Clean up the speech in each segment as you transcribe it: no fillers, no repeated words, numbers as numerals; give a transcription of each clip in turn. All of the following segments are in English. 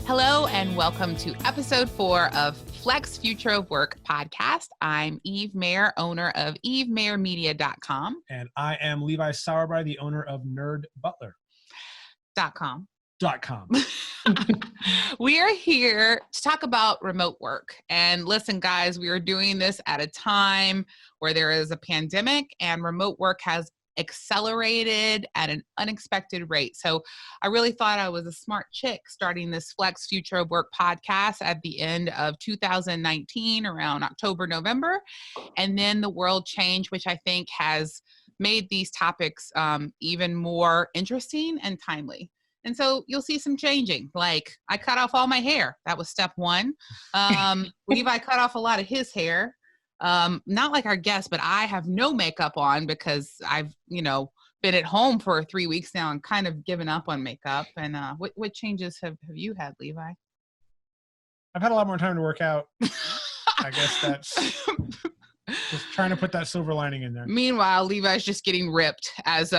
Hello and welcome to episode 4 of Flex Future of Work podcast. I'm Eve Mayer, owner of EveMayerMedia.com. And I am Levi Sauerbrei, the owner of .com. We are here to talk about remote work. And listen, guys, we are doing this at a time where there is a pandemic and remote work has accelerated at an unexpected rate. So I really thought I was a smart chick starting this Flex Future of Work podcast at the end of 2019, around October, November. And then the world changed, which I think has made these topics even more interesting and timely. And so you'll see some changing. Like I cut off all my hair. That was step one. Levi cut off a lot of his hair. Not like our guest, but I have no makeup on because I've, been at home for 3 weeks now and kind of given up on makeup. And what changes have you had, Levi? I've had a lot more time to work out. I guess that's just trying to put that silver lining in there. Meanwhile, Levi's just getting ripped as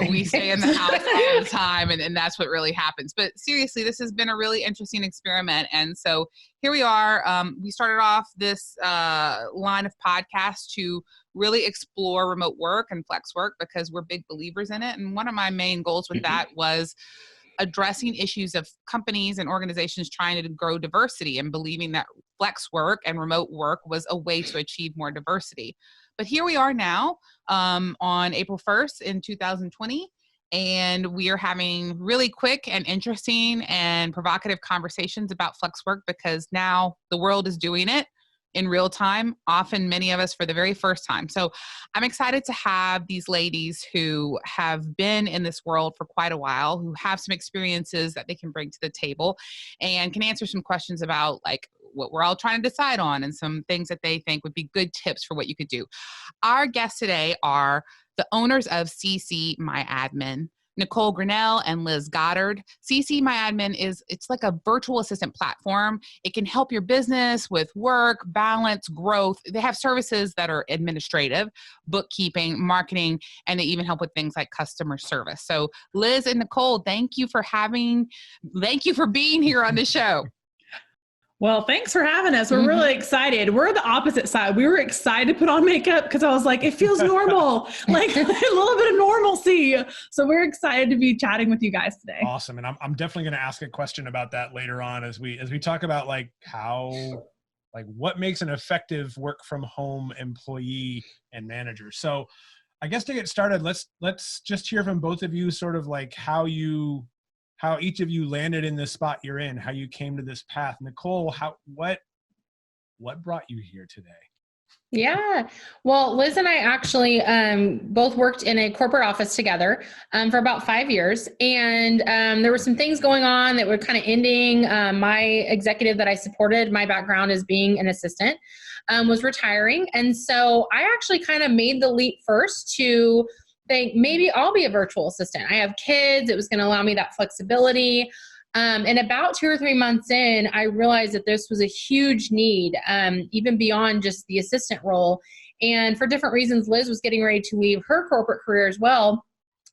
we stay in the house all the time. And that's what really happens. But seriously, this has been a really interesting experiment. And so here we are. We started off this line of podcasts to really explore remote work and flex work because we're big believers in it. And one of my main goals with that was addressing issues of companies and organizations trying to grow diversity and believing that flex work and remote work was a way to achieve more diversity. But here we are now on April 1st in 2020, and we are having really quick and interesting and provocative conversations about flex work because now the world is doing it in real time, often many of us for the very first time. So I'm excited to have these ladies who have been in this world for quite a while, who have some experiences that they can bring to the table and can answer some questions about like what we're all trying to decide on and some things that they think would be good tips for what you could do. Our guests today are the owners of CC My Admin, Nicole Grinnell and Liz Goddard. CC My Admin it's like a virtual assistant platform. It can help your business with work, balance, growth. They have services that are administrative, bookkeeping, marketing, and they even help with things like customer service. So Liz and Nicole, thank you for being here on the show. Well, thanks for having us. We're really excited. We're the opposite side. We were excited to put on makeup because I was like, it feels normal, like a little bit of normalcy. So we're excited to be chatting with you guys today. Awesome. And I'm definitely going to ask a question about that later on as we talk about what makes an effective work from home employee and manager. So I guess to get started, let's just hear from both of you sort of like how each of you landed in this spot you're in, how you came to this path. Nicole, what brought you here today? Yeah. Well, Liz and I actually both worked in a corporate office together for about 5 years. And there were some things going on that were kind of ending. My executive that I supported, my background as being an assistant, was retiring. And so I actually kind of made the leap first to think maybe I'll be a virtual assistant. I have kids. It was going to allow me that flexibility. And about 2 or 3 months in, I realized that this was a huge need, even beyond just the assistant role. And for different reasons, Liz was getting ready to leave her corporate career as well.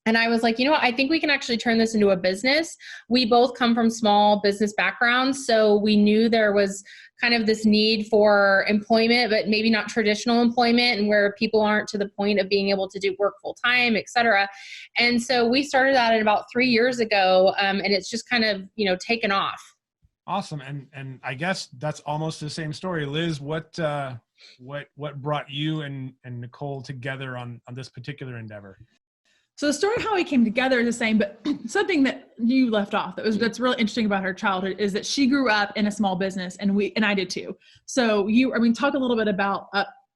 And I was like, I think we can actually turn this into a business. We both come from small business backgrounds. So we knew there was kind of this need for employment, but maybe not traditional employment and where people aren't to the point of being able to do work full time, et cetera. And so we started that at about 3 years ago. And it's just kind of, taken off. Awesome. And I guess that's almost the same story. Liz, what brought you and Nicole together on this particular endeavor? So the story how we came together is the same, but something that you left off that's really interesting about her childhood is that she grew up in a small business, and I did too. So talk a little bit about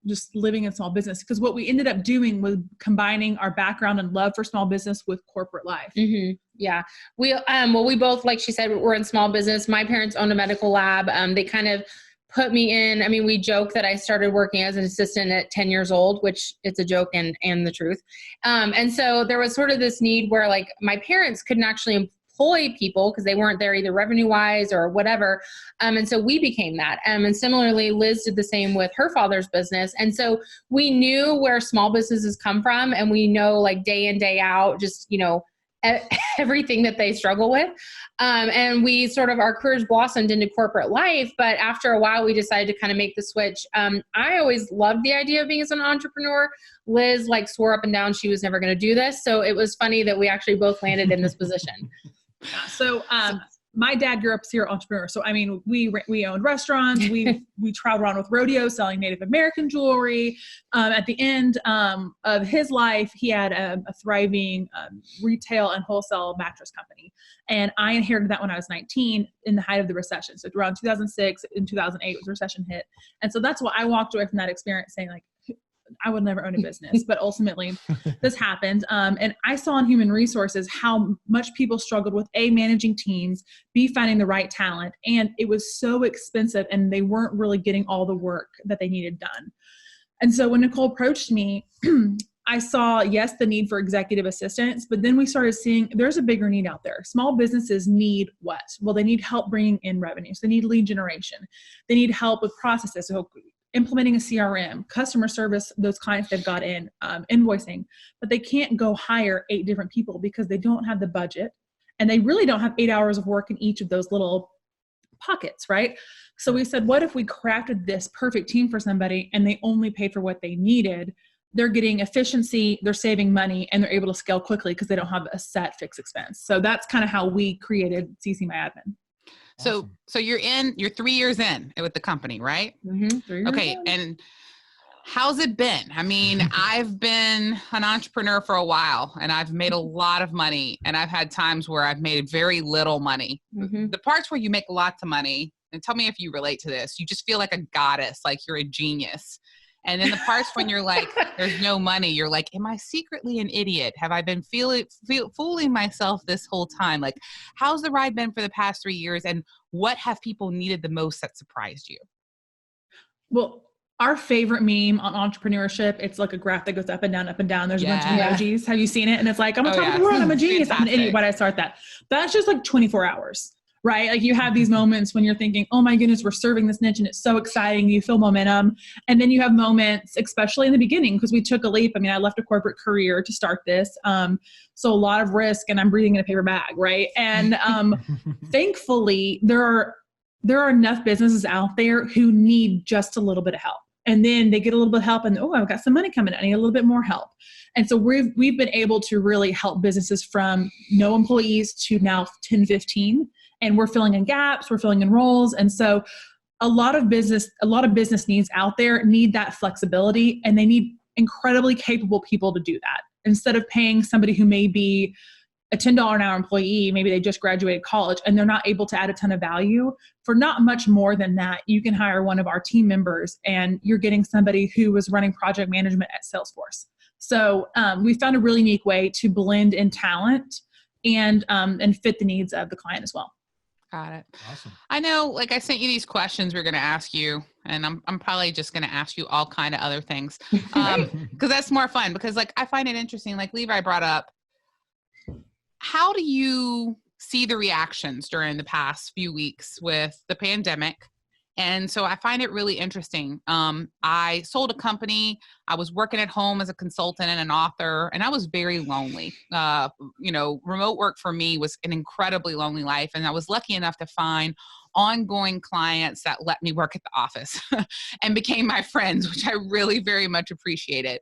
just living in small business, because what we ended up doing was combining our background and love for small business with corporate life. Mm-hmm. Yeah. We both, like she said, we're in small business. My parents owned a medical lab. They kind of put me in. We joke that I started working as an assistant at 10 years old, which it's a joke and the truth. And so there was sort of this need where like my parents couldn't actually employ people because they weren't there either revenue wise or whatever. And so we became that. And similarly, Liz did the same with her father's business. And so we knew where small businesses come from, and we know like day in, day out, just, everything that they struggle with. And we sort of, our careers blossomed into corporate life. But after a while, we decided to kind of make the switch. I always loved the idea of being as an entrepreneur. Liz like swore up and down she was never going to do this. So it was funny that we actually both landed in this position. So my dad grew up a serial entrepreneur. So, I mean, we owned restaurants. We traveled around with rodeos selling Native American jewelry. At the end of his life, he had a thriving retail and wholesale mattress company. And I inherited that when I was 19 in the height of the recession. So around 2006 and 2008 was recession hit. And so that's why I walked away from that experience saying like, I would never own a business, but ultimately this happened. And I saw in human resources how much people struggled with managing teams, finding the right talent. And it was so expensive and they weren't really getting all the work that they needed done. And so when Nicole approached me, I saw, yes, the need for executive assistants, but then we started seeing there's a bigger need out there. Small businesses need what? Well, they need help bringing in revenue. So they need lead generation. They need help with processes. So implementing a CRM, customer service, those clients they've got in, invoicing, but they can't go hire 8 different people because they don't have the budget and they really don't have 8 hours of work in each of those little pockets, right? So we said, what if we crafted this perfect team for somebody and they only paid for what they needed? They're getting efficiency, they're saving money, and they're able to scale quickly because they don't have a set fixed expense. So that's kind of how we created CC My Admin. Awesome. So you're 3 years in with the company, right? Mm-hmm. 3 years Okay. in. And how's it been? I mean, I've been an entrepreneur for a while and I've made a lot of money and I've had times where I've made very little money. Mm-hmm. The parts where you make lots of money, and tell me if you relate to this, you just feel like a goddess, like you're a genius. And then the parts when you're like, there's no money, you're like, am I secretly an idiot? Have I been fooling myself this whole time? Like, how's the ride been for the past 3 years? And what have people needed the most that surprised you? Well, our favorite meme on entrepreneurship, it's like a graph that goes up and down, up and down. There's a bunch of emojis. Have you seen it? And it's like, I'm on top of the world. I'm a genius. Fantastic. I'm an idiot. Why did I start that? That's just like 24 hours. Right? Like you have these moments when you're thinking, oh my goodness, we're serving this niche and it's so exciting. You feel momentum. And then you have moments, especially in the beginning, because we took a leap. I mean, I left a corporate career to start this. So a lot of risk and I'm breathing in a paper bag. Right. And thankfully there are enough businesses out there who need just a little bit of help. And then they get a little bit of help and, oh, I've got some money coming in. I need a little bit more help. And so we've been able to really help businesses from no employees to now 10, 15. And we're filling in gaps, we're filling in roles. And so a lot of business needs out there need that flexibility and they need incredibly capable people to do that. Instead of paying somebody who may be a $10 an hour employee, maybe they just graduated college and they're not able to add a ton of value, for not much more than that, you can hire one of our team members and you're getting somebody who was running project management at Salesforce. So we found a really unique way to blend in talent and fit the needs of the client as well. Got it. Awesome. I know, like I sent you these questions we're going to ask you, and I'm probably just going to ask you all kind of other things because that's more fun. Because like I find it interesting, like Levi brought up, how do you see the reactions during the past few weeks with the pandemic? And so I find it really interesting. I sold a company. I was working at home as a consultant and an author, and I was very lonely. Remote work for me was an incredibly lonely life. And I was lucky enough to find ongoing clients that let me work at the office and became my friends, which I really very much appreciated.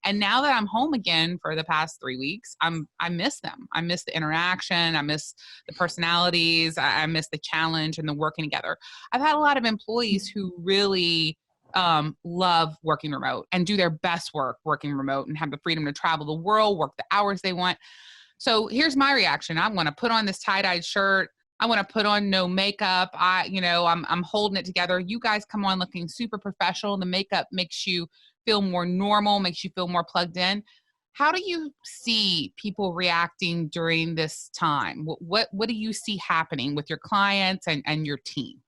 And now that I'm home again for the past 3 weeks, I miss them. I miss the interaction. I miss the personalities. I miss the challenge and the working together. I've had a lot of employees who really love working remote and do their best work working remote and have the freedom to travel the world, work the hours they want. So here's my reaction. I want to put on this tie-dyed shirt. I want to put on no makeup. I'm holding it together. You guys come on looking super professional. The makeup makes you feel more normal, makes you feel more plugged in. How do you see people reacting during this time? What do you see happening with your clients and your team?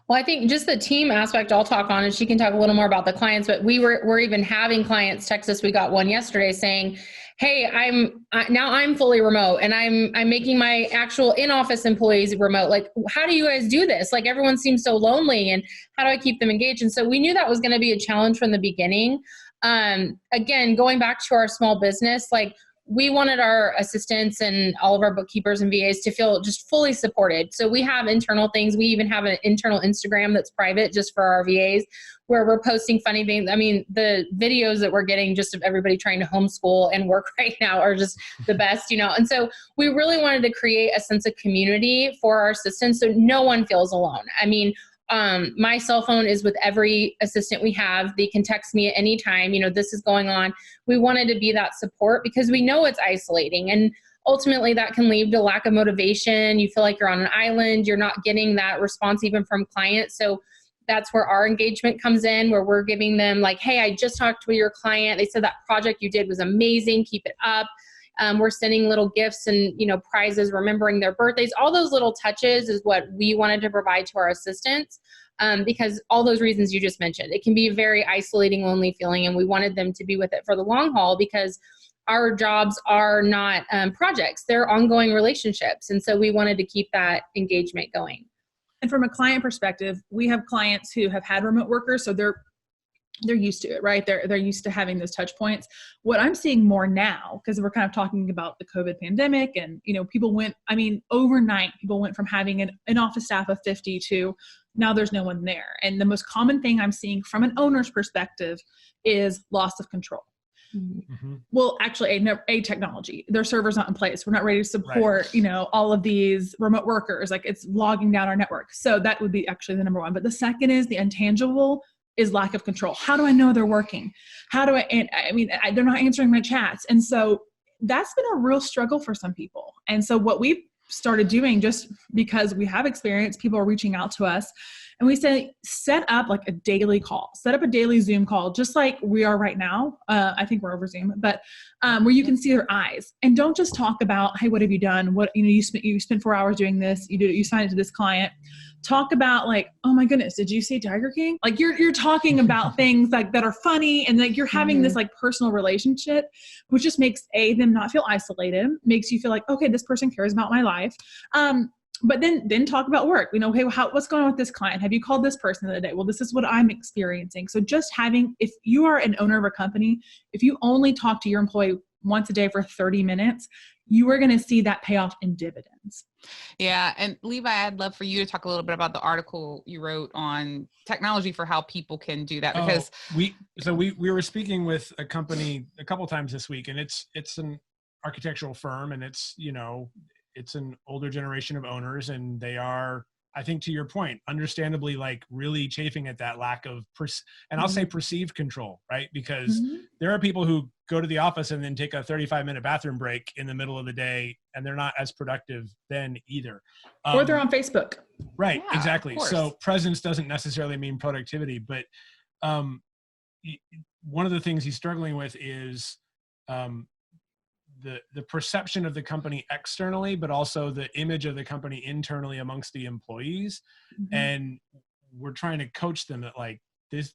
Well, I think just the team aspect I'll talk on, and she can talk a little more about the clients, but we're even having clients text us. We got one yesterday saying, hey, I'm fully remote and I'm making my actual in-office employees remote. Like, how do you guys do this? Like, everyone seems so lonely, and how do I keep them engaged? And so we knew that was going to be a challenge from the beginning. Again, going back to our small business, like, we wanted our assistants and all of our bookkeepers and VAs to feel just fully supported. So we have internal things. We even have an internal Instagram that's private just for our VAs, where we're posting funny things. I mean, the videos that we're getting just of everybody trying to homeschool and work right now are just the best, you know? And so we really wanted to create a sense of community for our assistants so no one feels alone. I mean, my cell phone is with every assistant we have. They can text me at any time, you know, this is going on. We wanted to be that support because we know it's isolating, and ultimately that can lead to lack of motivation. You feel like you're on an island. You're not getting that response even from clients. So that's where our engagement comes in, where we're giving them like, hey, I just talked to your client. They said that project you did was amazing. Keep it up. We're sending little gifts and, you know, prizes, remembering their birthdays. All those little touches is what we wanted to provide to our assistants, because all those reasons you just mentioned, it can be a very isolating, lonely feeling. And we wanted them to be with it for the long haul, because our jobs are not projects. They're ongoing relationships. And so we wanted to keep that engagement going. And from a client perspective, we have clients who have had remote workers, so they're used to it, right? They're used to having those touch points. What I'm seeing more now, because we're kind of talking about the COVID pandemic, and, you know, overnight, people went from having an office staff of 50 to now there's no one there. And the most common thing I'm seeing from an owner's perspective is loss of control. Mm-hmm. Well, actually, a technology. Their server's not in place. We're not ready to support, you know, all of these remote workers. Like, it's logging down our network. So that would be actually the number one. But the second is the intangible is lack of control. How do I know they're working? They're not answering my chats. And so that's been a real struggle for some people. And so what we've started doing, just because we have experience, people are reaching out to us, and we say, set up like a daily call, set up a daily Zoom call, just like we are right now. I think we're over Zoom, but where you can see their eyes, and don't just talk about, hey, what have you done? What, you know, you spent 4 hours doing this, you signed it to this client. Talk about like, oh my goodness, did you see Tiger King? Like you're talking about things like that are funny, and like you're having this like personal relationship, which just makes them not feel isolated, makes you feel like, okay, this person cares about my life. But then talk about work. You know, hey, what's going on with this client? Have you called this person the other day? Well, this is what I'm experiencing. So just if you are an owner of a company, if you only talk to your employee once a day for 30 minutes, you are going to see that payoff in dividends. Yeah. And Levi, I'd love for you to talk a little bit about the article you wrote on technology for how people can do that, because we were speaking with a company a couple times this week, and it's an architectural firm, and it's, you know, it's an older generation of owners, and they are, I think, to your point, understandably, like really chafing at that lack of, I'll say perceived control, right? Because there are people who go to the office and then take a 35-minute bathroom break in the middle of the day, and they're not as productive then either. Or they're on Facebook. Right, yeah, exactly. So presence doesn't necessarily mean productivity, but one of the things he's struggling with is the perception of the company externally, but also the image of the company internally amongst the employees. Mm-hmm. And we're trying to coach them that like this,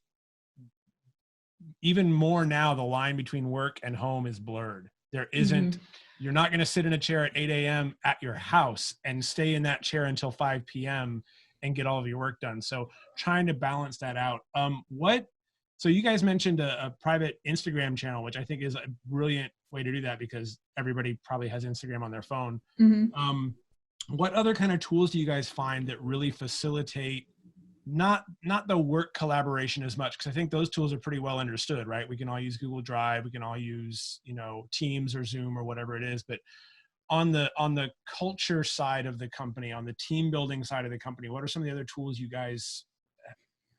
even more now, the line between work and home is blurred. There isn't, you're not going to sit in a chair at 8 a.m. at your house and stay in that chair until 5 p.m. and get all of your work done. So trying to balance that out. So you guys mentioned a private Instagram channel, which I think is a brilliant way to do that, because everybody probably has Instagram on their phone. Mm-hmm. What other kind of tools do you guys find that really facilitate not the work collaboration as much? Because I think those tools are pretty well understood, right? We can all use Google Drive, we can all use, you know, Teams or Zoom or whatever it is. But on the culture side of the company, on the team building side of the company, what are some of the other tools you guys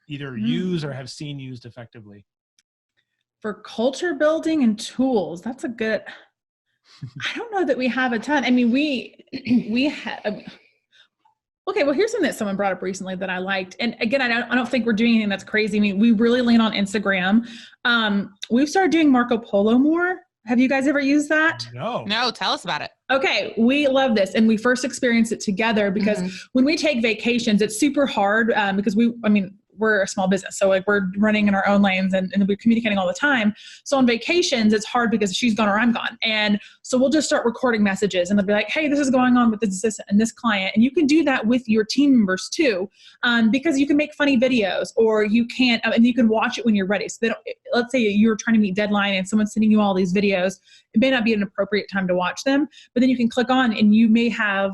either use or have seen used effectively? For culture building and tools, that's a good, I don't know that we have a ton. I mean, we have, okay, well, here's something that someone brought up recently that I liked. And again, I don't think we're doing anything that's crazy. I mean, we really lean on Instagram. We've started doing Marco Polo more. Have you guys ever used that? No, tell us about it. Okay, we love this. And we first experienced it together because when we take vacations, it's super hard because we're we're a small business. So like we're running in our own lanes and we're communicating all the time. So on vacations, it's hard because she's gone or I'm gone. And so we'll just start recording messages and they'll be like, hey, this is going on with this assistant and this client. And you can do that with your team members too, because you can make funny videos or you can't, and you can watch it when you're ready. So they don't, let's say you're trying to meet deadline and someone's sending you all these videos. It may not be an appropriate time to watch them, but then you can click on and you may have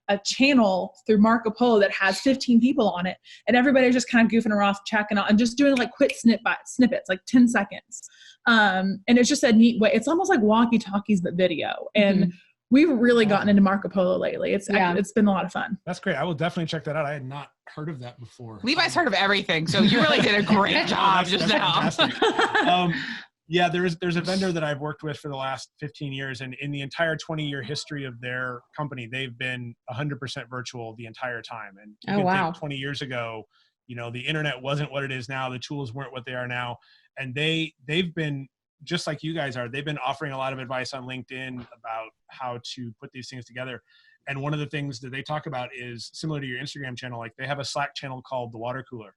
a channel through Marco Polo that has 15 people on it and everybody's just kind of goofing around, checking out and just doing like quick snippets, like 10 seconds. And it's just a neat way. It's almost like walkie talkies, but video. And we've really gotten into Marco Polo lately. It's been a lot of fun. That's great. I will definitely check that out. I had not heard of that before. Levi's heard of everything. So you really did a great job just now. Yeah, there's a vendor that I've worked with for the last 15 years, and in the entire 20-year history of their company, they've been 100% virtual the entire time. And you can think 20 years ago, you know, the internet wasn't what it is now. The tools weren't what they are now. And they've been, just like you guys are, they've been offering a lot of advice on LinkedIn about how to put these things together. And one of the things that they talk about is similar to your Instagram channel. Like they have a Slack channel called The Water Cooler.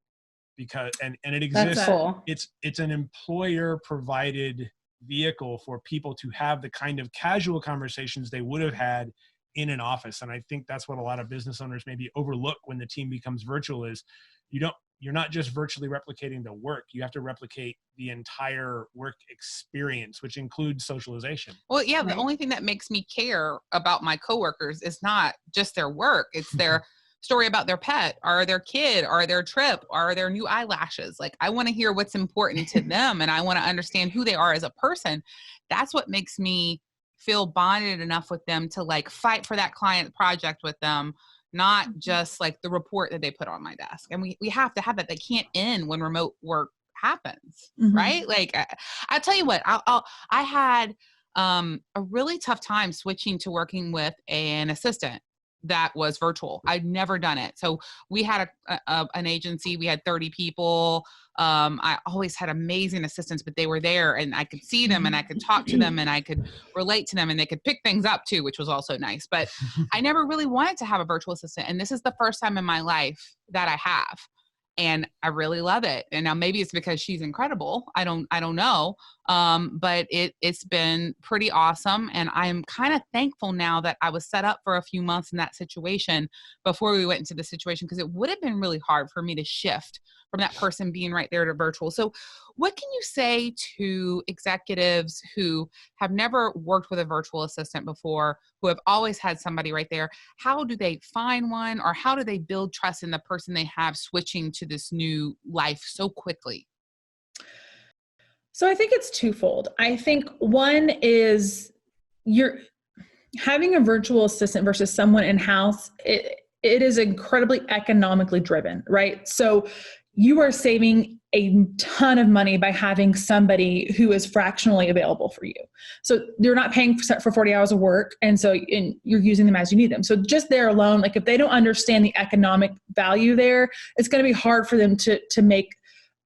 Because and it exists. That's cool. It's an employer provided vehicle for people to have the kind of casual conversations they would have had in an office. And I think that's what a lot of business owners maybe overlook when the team becomes virtual is you're not just virtually replicating the work, you have to replicate the entire work experience, which includes socialization. Well, yeah, the only thing that makes me care about my coworkers is not just their work, it's their story about their pet or their kid or their trip or their new eyelashes. Like I want to hear what's important to them and I want to understand who they are as a person. That's what makes me feel bonded enough with them to like fight for that client project with them, not just like the report that they put on my desk. And we have to have that. They can't end when remote work happens, right? Like I'll tell you what, I had a really tough time switching to working with an assistant that was virtual. I'd never done it. So we had an agency, we had 30 people. I always had amazing assistants, but they were there and I could see them and I could talk to them and I could relate to them and they could pick things up too, which was also nice. But I never really wanted to have a virtual assistant. And this is the first time in my life that I have. And I really love it. And now maybe it's because she's incredible. I don't know. But it's been pretty awesome. And I'm kind of thankful now that I was set up for a few months in that situation before we went into the situation, because it would have been really hard for me to shift from that person being right there to virtual. So what can you say to executives who have never worked with a virtual assistant before, who have always had somebody right there? How do they find one, or how do they build trust in the person they have switching to this new life so quickly? So I think it's twofold. I think one is you're having a virtual assistant versus someone in-house. It is incredibly economically driven, right? So you are saving a ton of money by having somebody who is fractionally available for you. So you're not paying for 40 hours of work. And so you're using them as you need them. So just there alone, like if they don't understand the economic value there, it's going to be hard for them to make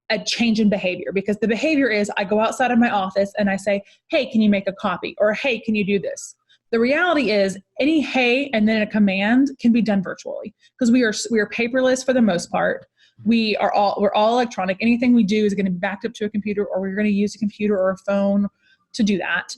a change in behavior, because the behavior is I go outside of my office and I say, hey, can you make a copy? Or, hey, can you do this? The reality is any hey and then a command can be done virtually, because we are paperless for the most part. We're all electronic. Anything we do is going to be backed up to a computer, or we're going to use a computer or a phone to do that.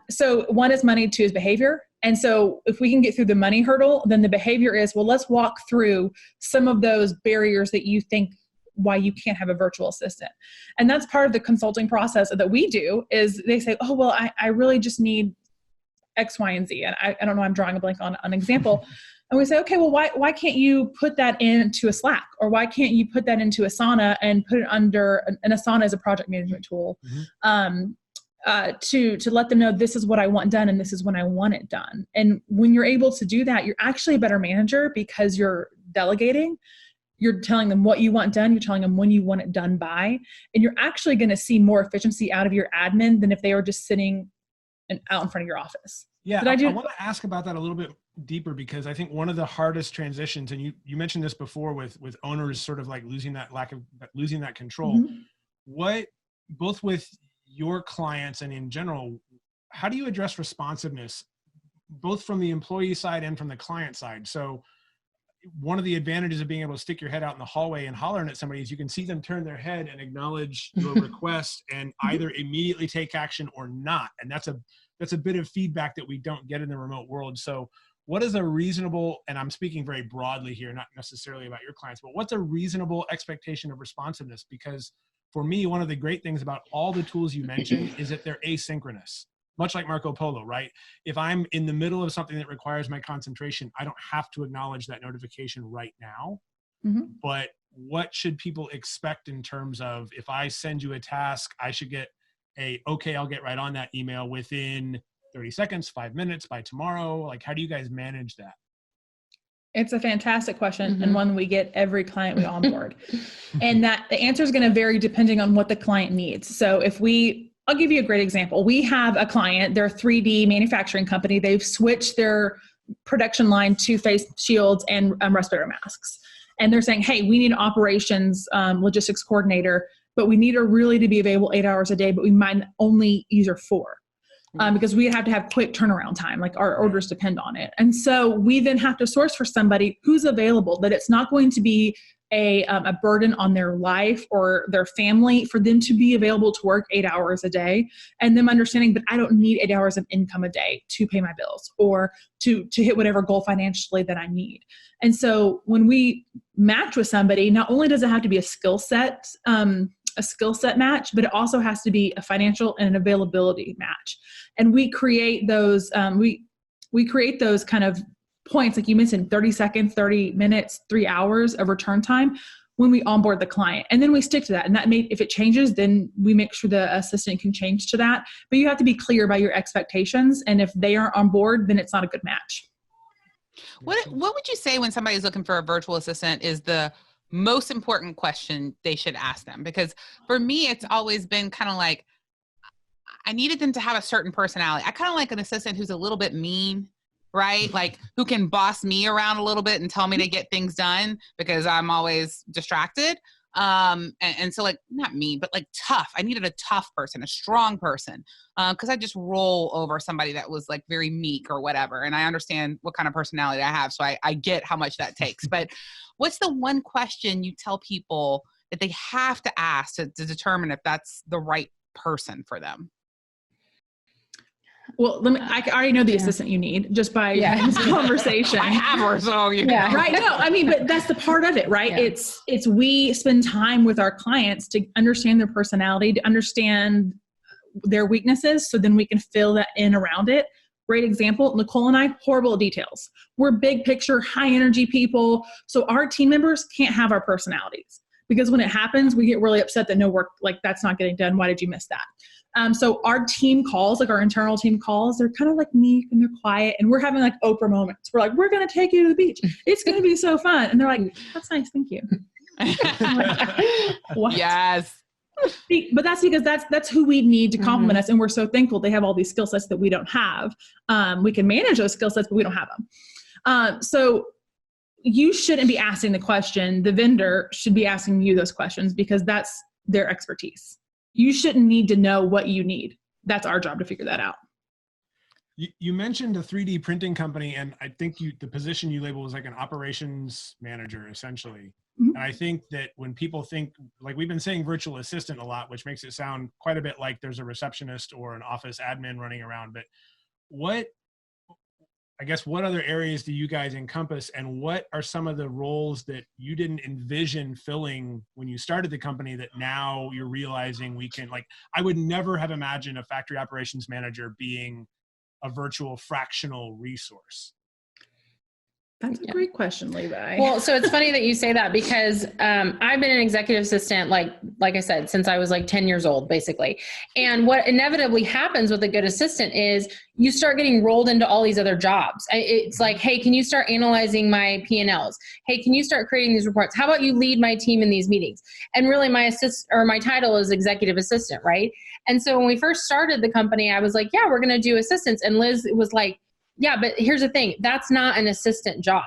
So one is money, two is behavior. And so if we can get through the money hurdle, then the behavior is, well, let's walk through some of those barriers that you think why you can't have a virtual assistant. And that's part of the consulting process that we do, is they say, oh, well, I really just need X, Y, and Z. And I don't know, I'm drawing a blank on an example. And we say, okay, well, why can't you put that into a Slack? Or why can't you put that into Asana and put it under an Asana as a project management tool, to let them know this is what I want done and this is when I want it done. And when you're able to do that, you're actually a better manager, because you're delegating. You're telling them what you want done. You're telling them when you want it done by. And you're actually going to see more efficiency out of your admin than if they were just sitting out in front of your office. Yeah, I want to ask about that a little bit deeper, because I think one of the hardest transitions, and you mentioned this before with owners sort of like losing that control. What, both with your clients and in general, how do you address responsiveness, both from the employee side and from the client side? So one of the advantages of being able to stick your head out in the hallway and hollering at somebody is you can see them turn their head and acknowledge your request and either immediately take action or not. And that's a bit of feedback that we don't get in the remote world. So what is a reasonable, and I'm speaking very broadly here, not necessarily about your clients, but what's a reasonable expectation of responsiveness? Because for me, one of the great things about all the tools you mentioned is that they're asynchronous, much like Marco Polo, right? If I'm in the middle of something that requires my concentration, I don't have to acknowledge that notification right now. But what should people expect in terms of, if I send you a task, I should get okay, I'll get right on that email within 30 seconds, 5 minutes, by tomorrow? Like, how do you guys manage that? It's a fantastic question, and one we get every client we onboard. And that the answer is going to vary depending on what the client needs. So I'll give you a great example. We have a client, they're a 3D manufacturing company. They've switched their production line to face shields and respirator masks. And they're saying, hey, we need an operations logistics coordinator, but we need her really to be available 8 hours a day, but we might only use her 4. Because we have to have quick turnaround time, like our orders depend on it. And so we then have to source for somebody who's available, that it's not going to be a burden on their life or their family for them to be available to work 8 hours a day, and them understanding, but I don't need 8 hours of income a day to pay my bills or to hit whatever goal financially that I need. And so when we match with somebody, not only does it have to be a skill set match, but it also has to be a financial and an availability match. And we create those, we create those kind of points, like you mentioned, 30 seconds, 30 minutes, 3 hours of return time when we onboard the client. And then we stick to that. And if it changes, then we make sure the assistant can change to that. But you have to be clear about your expectations. And if they aren't on board, then it's not a good match. What would you say when somebody's looking for a virtual assistant is the most important question they should ask them? Because for me, it's always been kind of like, I needed them to have a certain personality. I kind of like an assistant who's a little bit mean, right? Like who can boss me around a little bit and tell me to get things done because I'm always distracted. And so like, not mean, but like tough. I needed a tough person, a strong person. Cause I just roll over somebody that was like very meek or whatever. And I understand what kind of personality I have. So I get how much that takes, but what's the one question you tell people that they have to ask to determine if that's the right person for them? Well, I already know the assistant you need just by this conversation. I have her, so right. No, I mean, but that's the part of it, right? Yeah. It's we spend time with our clients to understand their personality, to understand their weaknesses, so then we can fill that in around it. Great example, Nicole and I, horrible at details. We're big picture, high energy people. So our team members can't have our personalities, because when it happens, we get really upset that no work, like that's not getting done. Why did you miss that? So our team calls, like our internal team calls, they're kind of like meek and they're quiet, and we're having like Oprah moments. We're like, we're going to take you to the beach. It's going to be so fun. And they're like, that's nice. Thank you. Like, what? Yes. But that's because that's who we need to complement us. And we're so thankful they have all these skill sets that we don't have. We can manage those skill sets, but we don't have them. So you shouldn't be asking the question. The vendor should be asking you those questions, because that's their expertise. You shouldn't need to know what you need. That's our job to figure that out. You mentioned a 3D printing company, and I think the position you labeled was like an operations manager, essentially. And I think that when people think, like we've been saying virtual assistant a lot, which makes it sound quite a bit like there's a receptionist or an office admin running around, but what other areas do you guys encompass, and what are some of the roles that you didn't envision filling when you started the company that now you're realizing we can, like, I would never have imagined a factory operations manager being a virtual fractional resource? That's a great question, Levi. Well, so it's funny that you say that, because I've been an executive assistant, like I said, since I was like 10 years old, basically. And what inevitably happens with a good assistant is you start getting rolled into all these other jobs. It's like, hey, can you start analyzing my P&Ls? Hey, can you start creating these reports? How about you lead my team in these meetings? And really my title is executive assistant, right? And so when we first started the company, I was like, yeah, we're going to do assistants. And Liz was like, yeah, but here's the thing. That's not an assistant job.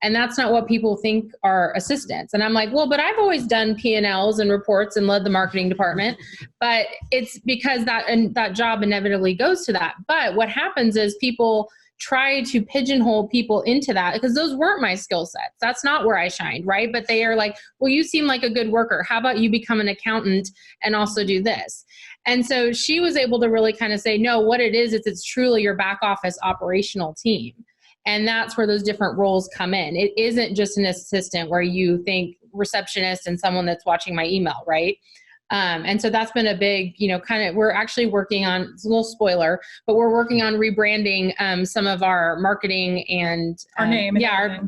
And that's not what people think are assistants. And I'm like, well, but I've always done P&Ls and reports and led the marketing department. But it's because that job inevitably goes to that. But what happens is people try to pigeonhole people into that, because those weren't my skill sets. That's not where I shined, right? But they are like, well, you seem like a good worker. How about you become an accountant and also do this? And so she was able to really kind of say, no, what it is, it's truly your back office operational team. And that's where those different roles come in. It isn't just an assistant where you think receptionist and someone that's watching my email, right? And so that's been a big, we're actually working on, it's a little spoiler, but we're working on rebranding some of our marketing and our name.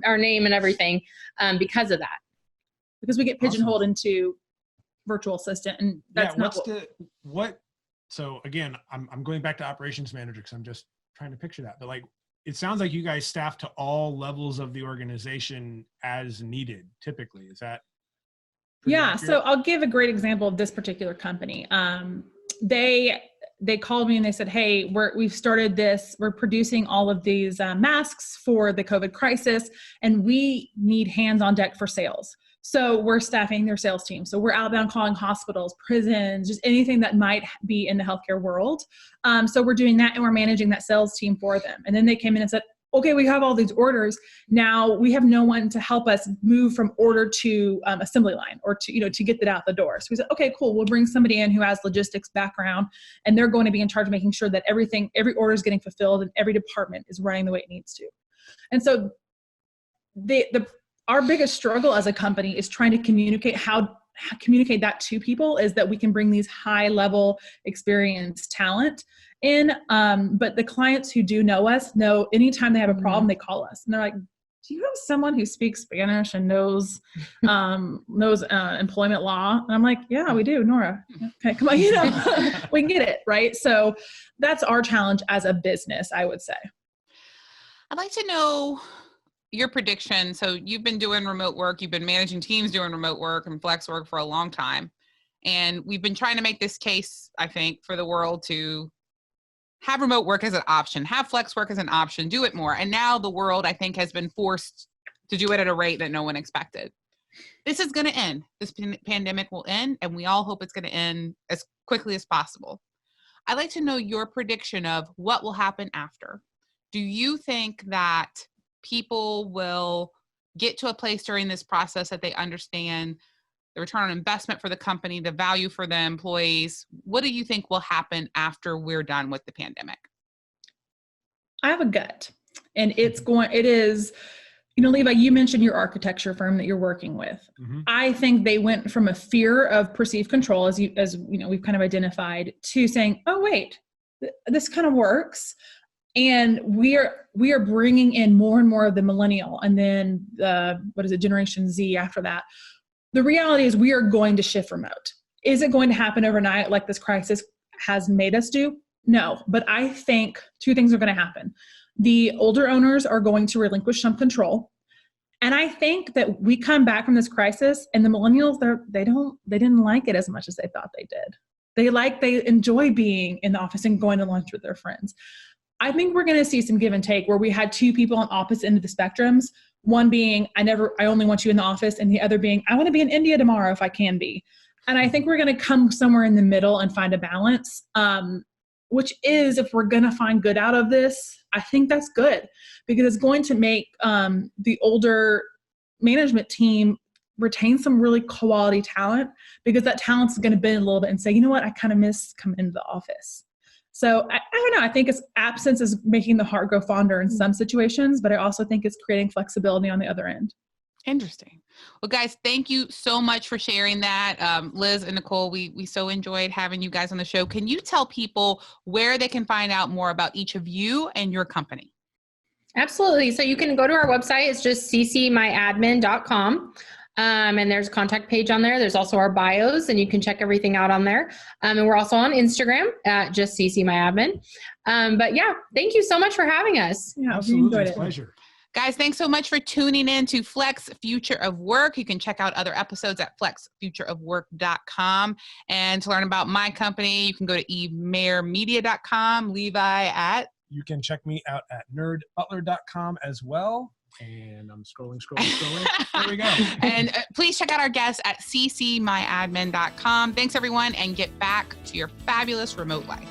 Our name and everything because of that. Because we get pigeonholed into virtual assistant, and that's so again, I'm going back to operations manager because I'm just trying to picture that. But like, it sounds like you guys staff to all levels of the organization as needed, typically. Is that? Yeah. So I'll give a great example of this particular company. They called me and they said, hey, we've started this, we're producing all of these masks for the COVID crisis, and we need hands on deck for sales. So we're staffing their sales team. So we're outbound calling hospitals, prisons, just anything that might be in the healthcare world. So we're doing that, and we're managing that sales team for them. And then they came in and said, okay, we have all these orders. Now we have no one to help us move from order to assembly line, or to get that out the door. So we said, okay, cool. We'll bring somebody in who has logistics background, and they're going to be in charge of making sure that every order is getting fulfilled and every department is running the way it needs to. And so our biggest struggle as a company is trying to communicate that to people, is that we can bring these high level experienced talent in. But the clients who do know us know anytime they have a problem, they call us and they're like, do you have someone who speaks Spanish and knows employment law? And I'm like, yeah, we do, Nora. Okay, come on, we can get it, right? So that's our challenge as a business, I would say. I'd like to know your prediction. So you've been doing remote work, you've been managing teams doing remote work and flex work for a long time. And we've been trying to make this case, I think, for the world to have remote work as an option, have flex work as an option, do it more. And now the world, I think, has been forced to do it at a rate that no one expected. This is going to end. This pandemic will end, and we all hope it's going to end as quickly as possible. I'd like to know your prediction of what will happen after. Do you think that people will get to a place during this process that they understand the return on investment for the company, the value for the employees? What do you think will happen after we're done with the pandemic? I have a gut, and it is, Levi, you mentioned your architecture firm that you're working with. Mm-hmm. I think they went from a fear of perceived control, as we've kind of identified, to saying, oh, wait, this kind of works. And we are bringing in more and more of the millennial, and then Generation Z after that. The reality is we are going to shift remote. Is it going to happen overnight like this crisis has made us do? No, but I think two things are going to happen. The older owners are going to relinquish some control. And I think that we come back from this crisis, and the millennials, they didn't like it as much as they thought they did. They enjoy being in the office and going to lunch with their friends. I think we're going to see some give and take where we had two people on opposite ends of the spectrums. One being, I only want you in the office, and the other being, I want to be in India tomorrow if I can be. And I think we're going to come somewhere in the middle and find a balance, which is, if we're going to find good out of this, I think that's good, because it's going to make the older management team retain some really quality talent, because that talent's going to bend a little bit and say, you know what, I kind of miss coming into the office. So I don't know. I think absence is making the heart grow fonder in some situations, but I also think it's creating flexibility on the other end. Interesting. Well, guys, thank you so much for sharing that. Liz and Nicole, we so enjoyed having you guys on the show. Can you tell people where they can find out more about each of you and your company? Absolutely. So you can go to our website. It's just ccmyadmin.com. And there's a contact page on there. There's also our bios, and you can check everything out on there. And we're also on Instagram at just ccmyadmin. But yeah, thank you so much for having us. Yeah, absolutely. It's a pleasure. Guys, thanks so much for tuning in to Flex Future of Work. You can check out other episodes at flexfutureofwork.com. And to learn about my company, you can go to emayermedia.com. Levi at? You can check me out at nerdbutler.com as well. And I'm scrolling. There we go. And please check out our guests at ccmyadmin.com. Thanks, everyone, and get back to your fabulous remote life.